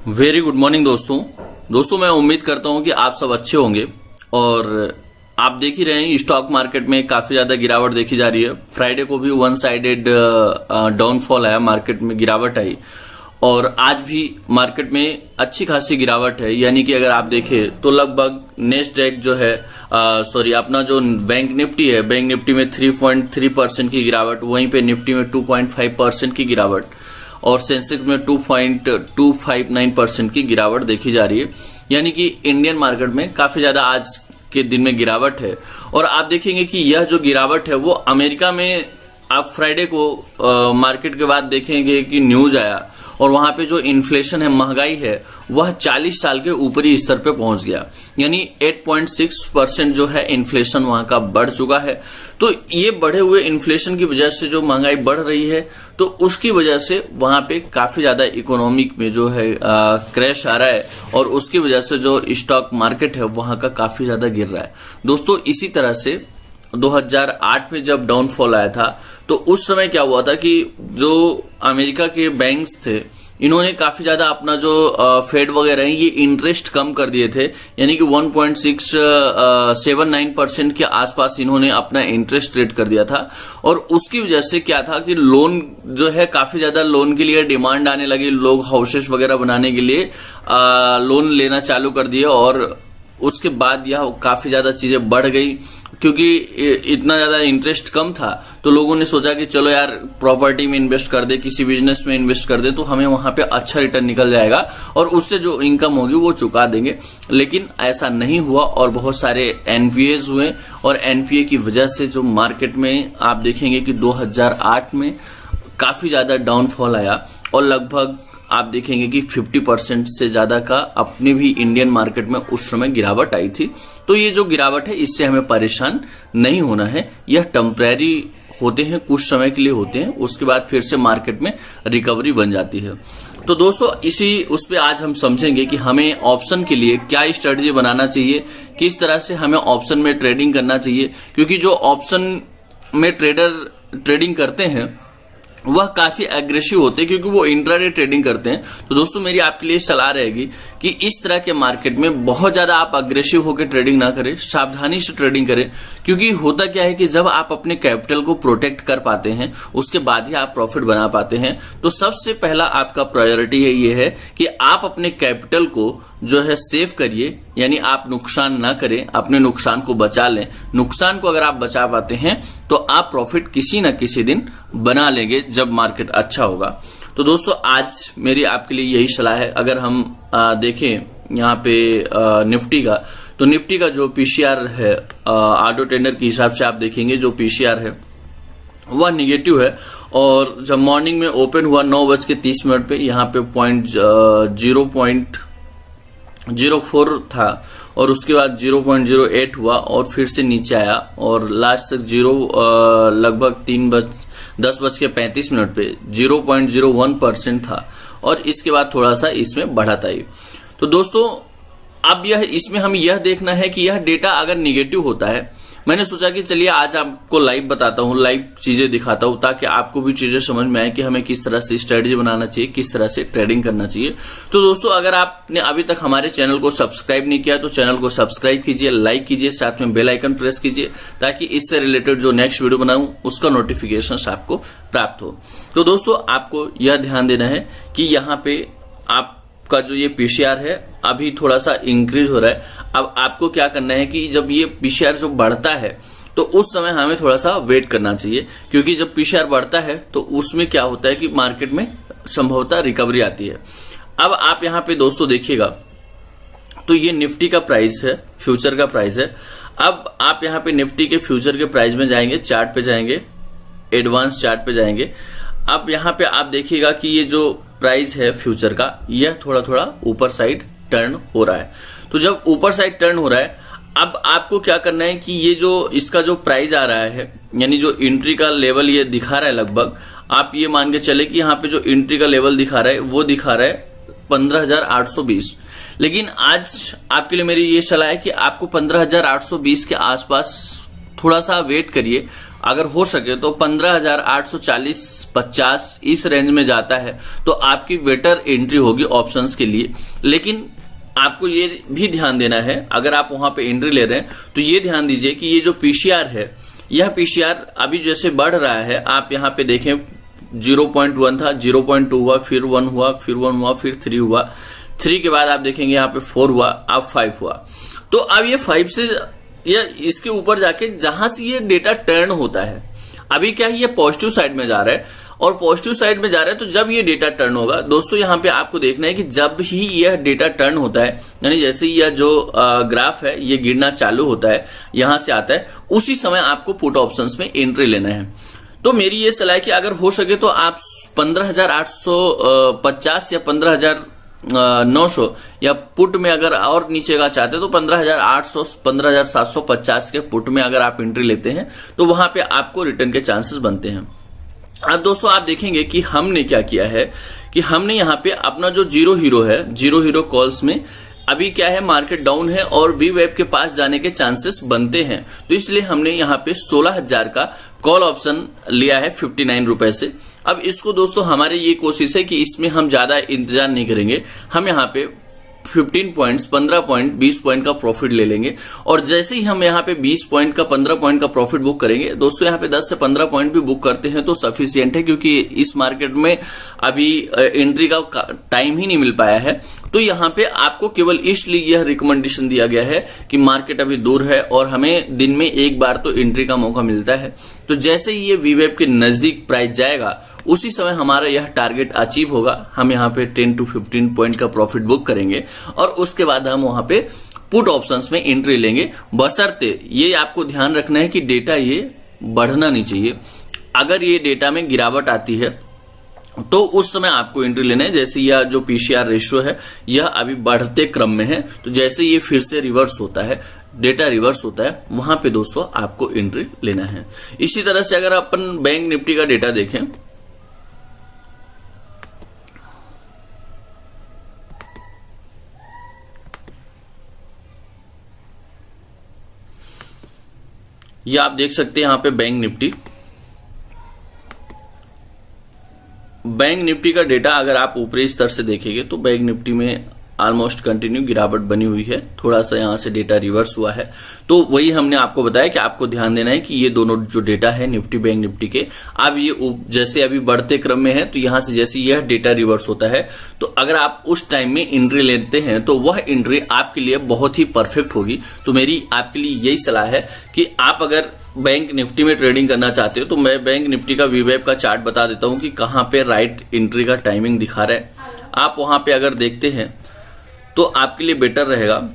Very good morning दोस्तों मैं उम्मीद करता हूं कि आप सब अच्छे होंगे। और आप देख ही रहे हैं स्टॉक मार्केट में काफी ज्यादा गिरावट देखी जा रही है। फ्राइडे को भी वन साइडेड डाउनफॉल आया, मार्केट में गिरावट आई और आज भी मार्केट में अच्छी खासी गिरावट है। यानी कि अगर आप देखें तो लगभग नेस्डैक जो है अपना जो बैंक निफ्टी है, बैंक निफ्टी में 3.3% की गिरावट, वहीं पे निफ्टी में 2.5% की गिरावट और सेंसेक्स में 2.259% की गिरावट देखी जा रही है। यानी कि इंडियन मार्केट में काफी ज्यादा आज के दिन में गिरावट है। और आप देखेंगे कि यह जो गिरावट है वो अमेरिका में, आप फ्राइडे को मार्केट के बाद देखेंगे कि न्यूज आया और वहां पे जो इन्फ्लेशन है, महंगाई है, वह 40 साल के ऊपरी स्तर पे पहुंच गया। यानी 8.6% जो है इन्फ्लेशन वहां का बढ़ चुका है। तो ये बढ़े हुए इन्फ्लेशन की वजह से जो महंगाई बढ़ रही है, तो उसकी वजह से वहां पे काफी ज्यादा इकोनॉमिक में जो है क्रैश आ रहा है और उसकी वजह से जो स्टॉक मार्केट है वहां का काफी ज्यादा गिर रहा है। दोस्तों इसी तरह से 2008 में जब डाउनफॉल आया था तो उस समय क्या हुआ था कि जो अमेरिका के बैंक्स थे, इन्होंने काफी ज्यादा अपना जो फेड वगैरह है ये इंटरेस्ट कम कर दिए थे। यानी कि 1.679% के आसपास इन्होंने अपना इंटरेस्ट रेट कर दिया था। और उसकी वजह से क्या था कि लोन जो है, काफी ज्यादा लोन के लिए डिमांड आने लगी। लोग हाउसेस वगैरह बनाने के लिए लोन लेना चालू कर दिए और उसके बाद यह काफी ज्यादा चीजें बढ़ गई। क्योंकि इतना ज्यादा इंटरेस्ट कम था तो लोगों ने सोचा कि चलो यार प्रॉपर्टी में इन्वेस्ट कर दे, किसी बिजनेस में इन्वेस्ट कर दे तो हमें वहां पे अच्छा रिटर्न निकल जाएगा और उससे जो इनकम होगी वो चुका देंगे। लेकिन ऐसा नहीं हुआ और बहुत सारे एनपीएस हुए और एनपीए की वजह से जो मार्केट में आप देखेंगे कि 2008 में काफी ज्यादा डाउनफॉल आया और लगभग आप देखेंगे कि 50% से ज्यादा का अपने भी इंडियन मार्केट में उस समय गिरावट आई थी। तो ये जो गिरावट है इससे हमें परेशान नहीं होना है। यह टेम्परेरी होते हैं, कुछ समय के लिए होते हैं, उसके बाद फिर से मार्केट में रिकवरी बन जाती है। तो दोस्तों इसी उस पे आज हम समझेंगे कि हमें ऑप्शन के लिए क्या स्ट्रेटजी बनाना चाहिए, किस तरह से हमें ऑप्शन में ट्रेडिंग करना चाहिए। क्योंकि जो ऑप्शन में ट्रेडर ट्रेडिंग करते हैं वह काफी एग्रेसिव होते हैं क्योंकि वो इंट्राडे ट्रेडिंग करते हैं। तो दोस्तों मेरी आपके लिए सलाह रहेगी कि इस तरह के मार्केट में बहुत ज्यादा आप अग्रेसिव होकर ट्रेडिंग ना करें, सावधानी से ट्रेडिंग करें। क्योंकि होता क्या है कि जब आप अपने कैपिटल को प्रोटेक्ट कर पाते हैं उसके बाद ही आप प्रॉफिट बना पाते हैं। तो सबसे पहला आपका प्रायोरिटी है ये है कि आप अपने कैपिटल को जो है सेव करिए, यानी आप नुकसान ना करें, अपने नुकसान को बचा लें। नुकसान को अगर आप बचा पाते हैं तो आप प्रॉफिट किसी न किसी दिन बना लेंगे जब मार्केट अच्छा होगा। तो दोस्तों आज मेरी आपके लिए यही सलाह है। अगर हम देखें यहाँ पे निफ्टी का, तो निफ्टी का जो पीसीआर है, ऑटो टेंडर के हिसाब से आप देखेंगे जो पीसीआर है वह निगेटिव है। और जब मॉर्निंग में ओपन हुआ 9:30 पे, यहाँ पे 0.04 था और उसके बाद 0.08 हुआ और फिर से नीचे आया और लास्ट तक लगभग 10:35 पे 0.01% था और इसके बाद थोड़ा सा इसमें बढ़त आई। तो दोस्तों अब इसमें हम यह देखना है कि यह डेटा अगर निगेटिव होता है, मैंने सोचा कि चलिए आज आपको लाइव बताता हूं, लाइव चीजें दिखाता हूं ताकि आपको भी चीजें समझ में आए कि हमें किस तरह से स्ट्रेटजी बनाना चाहिए, किस तरह से ट्रेडिंग करना चाहिए। तो दोस्तों अगर आपने अभी तक हमारे चैनल को सब्सक्राइब नहीं किया तो चैनल को सब्सक्राइब कीजिए, लाइक कीजिए, साथ में बेल आइकन प्रेस कीजिए ताकि इससे रिलेटेड जो नेक्स्ट वीडियो बनाऊं उसका नोटिफिकेशन आपको प्राप्त हो। तो दोस्तों आपको यह ध्यान देना है कि यहाँ पे आपका जो ये पीसीआर है अभी थोड़ा सा इंक्रीज हो रहा है। अब आपको क्या करना है कि जब ये पीसीआर जो बढ़ता है तो उस समय हमें थोड़ा सा वेट करना चाहिए। क्योंकि जब पीसीआर बढ़ता है तो उसमें क्या होता है कि मार्केट में संभवतः रिकवरी आती है। अब आप यहाँ पे दोस्तों देखिएगा तो ये निफ्टी का प्राइस है, फ्यूचर का प्राइस है। अब आप यहाँ पे निफ्टी के फ्यूचर के प्राइस में जाएंगे, चार्ट पे जाएंगे, एडवांस चार्ट पे जाएंगे। अब यहाँ पे आप देखिएगा कि ये जो प्राइस है फ्यूचर का, यह थोड़ा थोड़ा ऊपर साइड टर्न हो रहा है। तो जब ऊपर साइड टर्न हो रहा है, अब आपको क्या करना है कि ये जो इसका जो प्राइस आ रहा है, यानी जो एंट्री का लेवल ये दिखा रहा है, लगभग आप ये मान के चले कि यहाँ पे जो एंट्री का लेवल दिखा रहा है वो दिखा रहा है 15,820। लेकिन आज आपके लिए मेरी ये सलाह है कि आपको 15,820 के आसपास थोड़ा सा वेट करिए। अगर हो सके तो 15,840-50 इस रेंज में जाता है तो आपकी बेटर एंट्री होगी ऑप्शंस के लिए। लेकिन आपको ये भी ध्यान देना है, अगर आप वहां पे एंट्री ले रहे हैं तो ये ध्यान दीजिए कि ये जो पीसीआर है, यह पीसीआर अभी जैसे बढ़ रहा है, आप यहाँ पे देखें 0.1 था, 0.2 हुआ, फिर 1 हुआ, फिर 1 हुआ, फिर 3 हुआ, 3 के बाद आप देखेंगे यहाँ पे 4 हुआ, अब 5 हुआ। तो अब ये 5 से या इसके ऊपर जाके जहां से ये डेटा टर्न होता है, अभी क्या है ये पॉजिटिव साइड में जा रहा है, और पॉजिटिव साइड में जा रहा है तो जब ये डेटा टर्न होगा दोस्तों, यहाँ पे आपको देखना है कि जब ही यह डेटा टर्न होता है, यानी जैसे यह जो ग्राफ है ये गिरना चालू होता है, यहां से आता है, उसी समय आपको पुट ऑप्शंस में एंट्री लेना है। तो मेरी ये सलाह है कि अगर हो सके तो आप 15,850 या 15,900 या पुट में अगर और नीचे का चाहते तो 15,800 15,750 के पुट में अगर आप एंट्री लेते हैं तो वहां पे आपको रिटर्न के चांसेस बनते हैं। अब दोस्तों आप देखेंगे कि हमने क्या किया है कि हमने यहाँ पे अपना जो जीरो हीरो कॉल्स में अभी क्या है, मार्केट डाउन है और वी वेब के पास जाने के चांसेस बनते हैं, तो इसलिए हमने यहाँ पे 16,000 का कॉल ऑप्शन लिया है 59 रुपए से। अब इसको दोस्तों हमारी ये कोशिश है कि इसमें हम ज्यादा इंतजार नहीं करेंगे, हम यहाँ पे 15 पॉइंट्स 15 पॉइंट 20 पॉइंट का प्रॉफिट ले लेंगे, और जैसे ही हम यहाँ पे 20 पॉइंट का 15 पॉइंट का प्रॉफिट बुक करेंगे दोस्तों, यहाँ पे 10 से 15 पॉइंट भी बुक करते हैं तो सफिशियंट है, क्योंकि इस मार्केट में अभी एंट्री का टाइम ही नहीं मिल पाया है। तो यहाँ पे आपको केवल इसलिए यह रिकमेंडेशन दिया गया है कि मार्केट अभी दूर है और हमें दिन में एक बार तो एंट्री का मौका मिलता है, तो जैसे ही ये वीवेब के नजदीक प्राइस जाएगा उसी समय हमारा यह टारगेट अचीव होगा, हम यहाँ पे 10 to 15 पॉइंट का प्रॉफिट बुक करेंगे और उसके बाद हम वहां पे पुट ऑप्शंस में एंट्री लेंगे। बशर्ते ये आपको ध्यान रखना है कि डेटा ये बढ़ना नहीं चाहिए, अगर ये डेटा में गिरावट आती है तो उस समय आपको एंट्री लेना है। जैसे यह जो पीसीआर रेशियो है यह अभी बढ़ते क्रम में है, तो जैसे ये फिर से रिवर्स होता है, डेटा रिवर्स होता है, वहां पे दोस्तों आपको एंट्री लेना है। इसी तरह से अगर अपन बैंक निफ्टी का डेटा देखें, ये आप देख सकते हैं यहाँ पे बैंक निफ्टी का डेटा अगर आप ऊपरी स्तर से देखेंगे तो बैंक निफ्टी में ऑलमोस्ट कंटिन्यू गिरावट बनी हुई है, थोड़ा सा यहां से डेटा रिवर्स हुआ है। तो वही हमने आपको बताया कि आपको ध्यान देना है कि ये दोनों जो डेटा है निफ्टी बैंक निफ्टी के, अब ये जैसे अभी बढ़ते क्रम में है, तो यहां से जैसे यह डेटा रिवर्स होता है तो अगर आप उस टाइम में एंट्री लेते हैं तो वह एंट्री आपके लिए बहुत ही परफेक्ट होगी। तो मेरी आपके लिए यही सलाह है कि आप अगर बैंक निफ्टी में ट्रेडिंग करना चाहते हो तो मैं बैंक निफ्टी का वीवेब का चार्ट बता देता हूं कि कहां पे राइट एंट्री का टाइमिंग दिखा रहा है। आप वहां पे अगर देखते हैं तो आपके लिए बेटर रहेगा।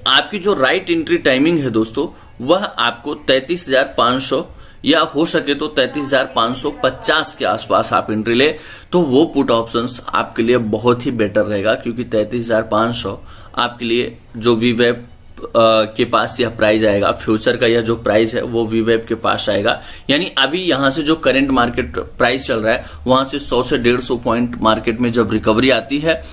आपकी जो राइट एंट्री टाइमिंग है दोस्तों वह आपको 33,500 या हो सके तो 33,550 के आसपास आप एंट्री ले तो वो पुट ऑप्शंस आपके लिए बहुत ही बेटर रहेगा, क्योंकि 33,500 आपके लिए जो वीवेब के पास यह प्राइस आएगा, फ्यूचर का यह जो प्राइस है वो वीवेब के पास आएगा। यानी अभी यहां से जो करंट मार्केट प्राइस चल रहा है वहां से 100 से 150 पॉइंट मार्केट में जब रिकवरी आती है,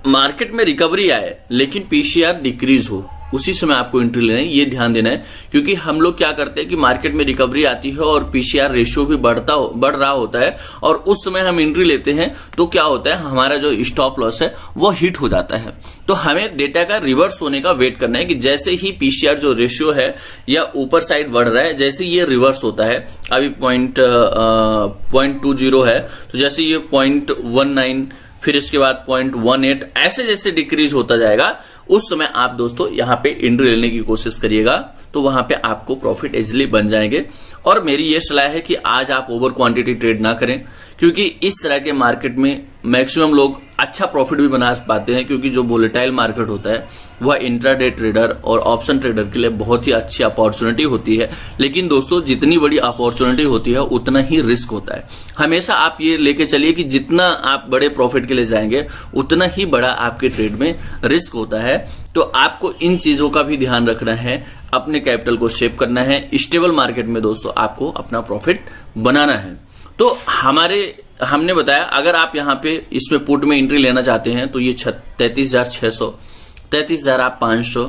मार्केट में रिकवरी आए लेकिन पीसीआर डिक्रीज हो, उसी समय आपको एंट्री लेना है, ये ध्यान देना है। क्योंकि हम लोग क्या करते हैं कि मार्केट में रिकवरी आती है और पीसीआर रेशियो भी बढ़ रहा होता है और उस समय हम एंट्री लेते हैं तो क्या होता है, हमारा जो स्टॉप लॉस है वो हिट हो जाता है। तो हमें डेटा का रिवर्स होने का वेट करना है कि जैसे ही पीसीआर जो रेशियो है या ऊपर साइड बढ़ रहा है, जैसे ये रिवर्स होता है, अभी 0.20 है तो जैसे ये 0.19 फिर इसके बाद 0.18 ऐसे जैसे डिक्रीज होता जाएगा उस समय आप दोस्तों यहाँ पे एंट्री लेने की कोशिश करिएगा, तो वहां पे आपको प्रॉफिट इजिली बन जाएंगे। और मेरी ये सलाह है कि आज आप ओवर क्वांटिटी ट्रेड ना करें, क्योंकि इस तरह के मार्केट में मैक्सिमम लोग अच्छा प्रॉफिट भी बना पाते हैं, क्योंकि जो वोलेटाइल मार्केट होता है वह इंट्राडे ट्रेडर और ऑप्शन ट्रेडर के लिए बहुत ही अच्छी अपॉर्चुनिटी होती है। लेकिन दोस्तों जितनी बड़ी अपॉर्चुनिटी होती है उतना ही रिस्क होता है। हमेशा आप ये लेके चलिए कि जितना आप बड़े प्रॉफिट के लिए जाएंगे उतना ही बड़ा आपके ट्रेड में रिस्क होता है। तो आपको इन चीजों का भी ध्यान रखना है, अपने कैपिटल को सेव करना है। स्टेबल मार्केट में दोस्तों आपको अपना प्रॉफिट बनाना है। तो हमने बताया अगर आप यहाँ पे इसमें पुट में एंट्री लेना चाहते हैं तो ये 33,600 33,500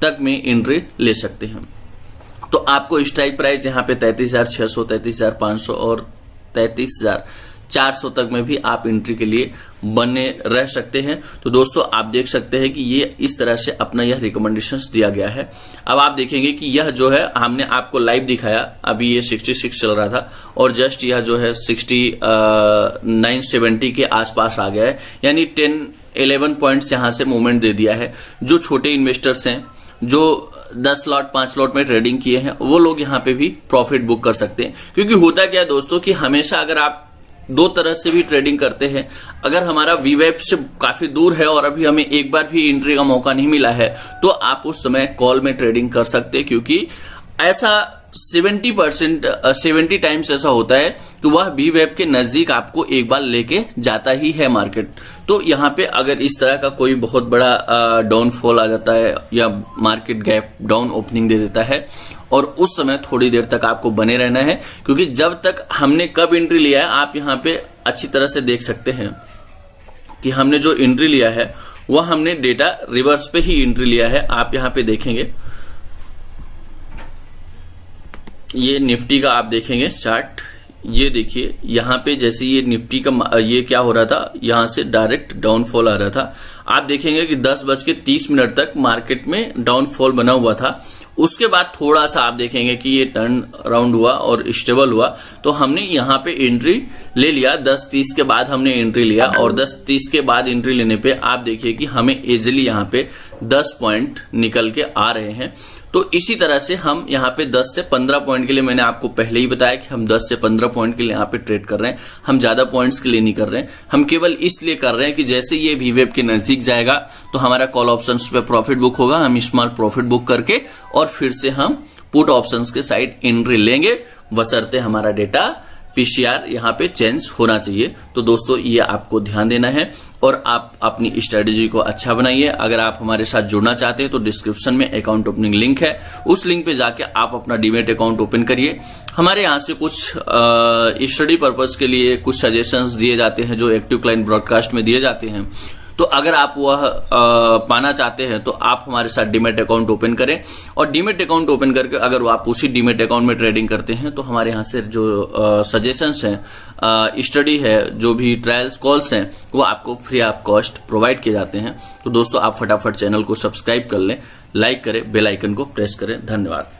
तक में एंट्री ले सकते हैं। तो तो आपको स्ट्राइक प्राइस यहाँ पे 33,600, 33,500 और 33,400 तक में भी आप एंट्री के लिए बने रह सकते हैं। तो दोस्तों आप देख सकते हैं कि ये इस तरह से अपना यह रिकमेंडेशंस दिया गया है। अब आप देखेंगे कि यह जो है हमने आपको लाइव दिखाया, अभी ये 66 चल रहा था और जस्ट यह जो है 6970 के आसपास आ गया है, यानी 10-11 पॉइंट्स यहां से मूवमेंट दे दिया है। जो छोटे इन्वेस्टर्स हैं, जो 10 लॉट 5 लॉट में ट्रेडिंग किए हैं, वो लोग यहाँ पे भी प्रॉफिट बुक कर सकते हैं। क्योंकि होता क्या है दोस्तों कि हमेशा अगर आप दो तरह से भी ट्रेडिंग करते हैं, अगर हमारा वीवेब से काफी दूर है और अभी हमें एक बार भी एंट्री का मौका नहीं मिला है, तो आप उस समय कॉल में ट्रेडिंग कर सकते हैं। क्योंकि ऐसा 70 टाइम्स ऐसा होता है कि वह बी वेब के नजदीक आपको एक बार लेके जाता ही है मार्केट। तो यहाँ पे अगर इस तरह का कोई बहुत बड़ा डाउनफॉल आ जाता है या मार्केट गैप डाउन ओपनिंग दे देता है, और उस समय थोड़ी देर तक आपको बने रहना है। क्योंकि जब तक हमने कब एंट्री लिया है, आप यहाँ पे अच्छी तरह से देख सकते हैं कि हमने जो एंट्री लिया है वह हमने डेटा रिवर्स पे ही एंट्री लिया है। आप यहाँ पे देखेंगे, ये निफ्टी का आप देखेंगे चार्ट, ये देखिए यहाँ पे जैसे ये निफ्टी का ये क्या हो रहा था, यहां से डायरेक्ट डाउनफॉल आ रहा था। आप देखेंगे कि 10:30 तक मार्केट में डाउनफॉल बना हुआ था। उसके बाद थोड़ा सा आप देखेंगे कि ये टर्न अराउंड हुआ और स्टेबल हुआ, तो हमने यहाँ पे एंट्री ले लिया। 10:30 के बाद हमने एंट्री लिया और 10:30 के बाद एंट्री लेने पे आप देखिए कि हमें इजिली यहाँ पे 10 पॉइंट निकल के आ रहे हैं। तो इसी तरह से हम यहाँ पे 10 से 15 पॉइंट के लिए, मैंने आपको पहले ही बताया कि हम 10 से 15 पॉइंट के लिए यहाँ पे ट्रेड कर रहे हैं। हम ज्यादा पॉइंट्स के लिए नहीं कर रहे हैं, हम केवल इसलिए कर रहे हैं कि जैसे ये वीवेब के नजदीक जाएगा तो हमारा कॉल ऑप्शंस पे प्रॉफिट बुक होगा। हम स्मॉल प्रॉफिट बुक करके और फिर से हम पुट ऑप्शंस के साइड एंट्री लेंगे, बशर्ते हमारा डेटा पीसीआर यहाँ पे चेंज होना चाहिए। तो दोस्तों ये आपको ध्यान देना है और आप अपनी स्ट्रेटेजी को अच्छा बनाइए। अगर आप हमारे साथ जुड़ना चाहते हैं तो डिस्क्रिप्शन में अकाउंट ओपनिंग लिंक है, उस लिंक पे जाके आप अपना डीमेट अकाउंट ओपन करिए। हमारे यहाँ से कुछ स्टडी पर्पस के लिए कुछ सजेशंस दिए जाते हैं जो एक्टिव क्लाइंट ब्रॉडकास्ट में दिए जाते हैं। तो अगर आप वह पाना चाहते हैं तो आप हमारे साथ डीमेट अकाउंट ओपन करें, और डीमेट अकाउंट ओपन करके अगर आप उसी डीमेट अकाउंट में ट्रेडिंग करते हैं तो हमारे यहाँ से जो सजेशंस हैं, स्टडी है, जो भी ट्रायल्स कॉल्स हैं, वो आपको फ्री ऑफ कॉस्ट प्रोवाइड किए जाते हैं। तो दोस्तों आप फटाफट चैनल को सब्सक्राइब कर लें, लाइक करें, बेल आइकन को प्रेस करें। धन्यवाद।